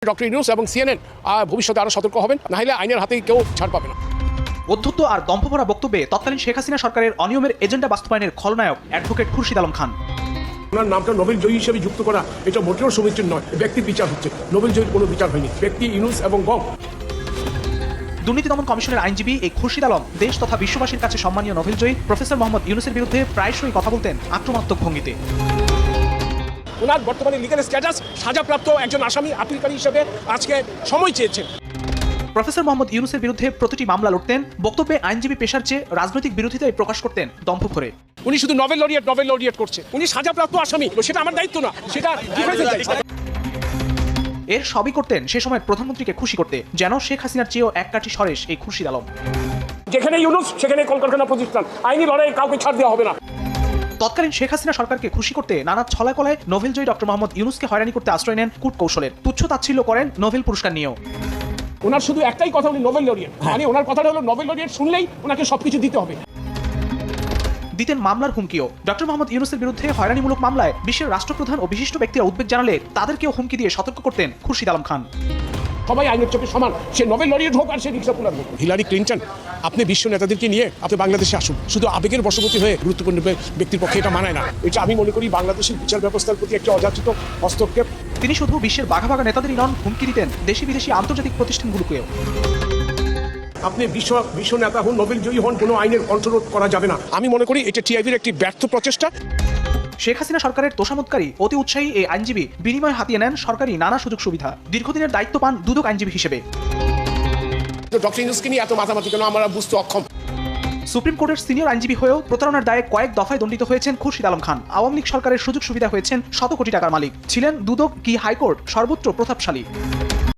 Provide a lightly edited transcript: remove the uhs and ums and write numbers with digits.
Doctor Yunus এবং CNN ভবিষ্যতে আরও সতর্ক হবেন, নাহলে আইনের হাতে কেউ ছাড় পাবে না। অধ্যত্ত আর দম্ভভরা বক্তব্যে তৎকালীন শেখ হাসিনা সরকারের অনিয়মের এজেন্ডা বাস্তবায়নের খলনায়ক অ্যাডভোকেট খুরশিদ আলম খান। ওনার নামটা নোবেল জয়ী হিসেবে যুক্ত করা এটা মোটেও সমীচীন নয়। ব্যক্তির বিচার হচ্ছে, নোবেল জয়ীর কোনো বিচার হয়নি। ব্যক্তি ইউনূস এবং গং। দুর্নীতি দমন কমিশনের আইনজীবী এই খুরশিদ আলম দেশ তথা বিশ্ববাসীর কাছে সম্মানীয় নোবেল জয়ী প্রফেসর মোহাম্মদ ইউনূসের বিরুদ্ধে প্রায়শই কথা বলতেন আক্রমণাত্মক ভঙ্গিতে। ওনার বর্তমানে লিগ্যাল স্ট্যাটাস সাজাপ্রাপ্ত একজন আসামি আপিলকারী হিসেবে আজকে সময় চেয়েছেন। প্রফেসর মোহাম্মদ ইউনূসের বিরুদ্ধে প্রতিটি মামলা লড়তেন, বক্তব্যে আইনজীবী পেশার চেয়ে রাজনৈতিক বিরোধিতাই প্রকাশ করতেন দম্ভ করে। উনি শুধু নোবেল লরিয়েট করছে, উনি সাজাপ্রাপ্ত আসামি, সেটা আমার দায়িত্ব না, সেটা এর সবই করতেন সে সময় প্রধানমন্ত্রীকে খুশি করতে, যেন শেখ হাসিনার চেয়েও এক কাঠি সরেস এই খুরশিদ আলম। যেখানে ইউনূস সেখানে কলকারখানা প্রতিষ্ঠান, আইনি লড়াই কাউকে ছাড় দেওয়া হবে না। তৎকালীন শেখ হাসিনা সরকারকে খুশি করতে নানা ছলায় কলায় নোবেল জয়ী ডক্টর মোহাম্মদ ইউনূসকে হয়রানি করতে আশ্রয় নেন কূট কৌশলের, তুচ্ছ তাচ্ছিল্য করেন নোবেল পুরস্কার নিয়েও। ওনার শুধু একটাই কথা, উনি নোবেল লরিয়েট, মানে ওনার কথাটা হলো নোবেল লরিয়েট শুনলেই ওনাকে সবকিছু দিতে হবে। দিতেন মামলার হুমকিও। ডক্টর মোহাম্মদ ইউনূসের বিরুদ্ধে হয়রানিমূলক মামলায় বিশ্বের রাষ্ট্রপ্রধান ও বিশিষ্ট ব্যক্তিরা উদ্বেগ জানালে তাদেরকেও হুমকি দিয়ে সতর্ক করতেন খুরশিদ আলম খান। সবাই আইনের চোখে সমান, সে নোবেল লরিয়েট হোক আর সে রিক্সা পুলার হোক। হিলারি ক্লিন্টন, আপনি বিশ্ব নেতাদেরকে নিয়ে আপনি বাংলাদেশে আসুন, শুধু আবেগের বশবর্তী হয়ে গুরুত্বপূর্ণ ব্যক্তির পক্ষে এটা মানায় না। এটা আমি মনে করি বাংলাদেশের বিচার ব্যবস্থার প্রতি একটা অযাচিত হস্তক্ষেপ। তিনি শুধু বিশ্বের বাঘা বাঘা নেতাদেরই নন, হুমকি দিতেন দেশি বিদেশি আন্তর্জাতিক প্রতিষ্ঠানগুলোকেও। আপনি বিশ্ব নেতা হন, নোবেল জয়ী হন, কোনো আইনের কন্ট্রোল করা যাবে না। আমি মনে করি এটা টিআইবির একটি ব্যর্থ প্রচেষ্টা। শেখ হাসিনা সরকারের তোষামতকারী অতি উৎসাহী এই আইনজীবী বিনিময়ে হাতিয়ে নেন সরকারি নানা সুযোগ সুবিধা। দীর্ঘদিনের দায়িত্ব পান দুদক আইনজীবী হিসেবে। ডক্টর ইউনূসকে নিয়ে এত মাথামাতি কেন, আমরা বুঝতে অক্ষম। সুপ্রিম কোর্টের সিনিয়র আইনজীবী হয়েও প্রতারণার দায়ে কয়েক দফায় দণ্ডিত হয়েছেন খুরশিদ আলম খান। আওয়ামী লীগ সরকারের সুযোগ সুবিধা হয়েছেন শত কোটি টাকার মালিক, ছিলেন দুদক কি হাইকোর্ট সর্বত্র প্রতাপশালী।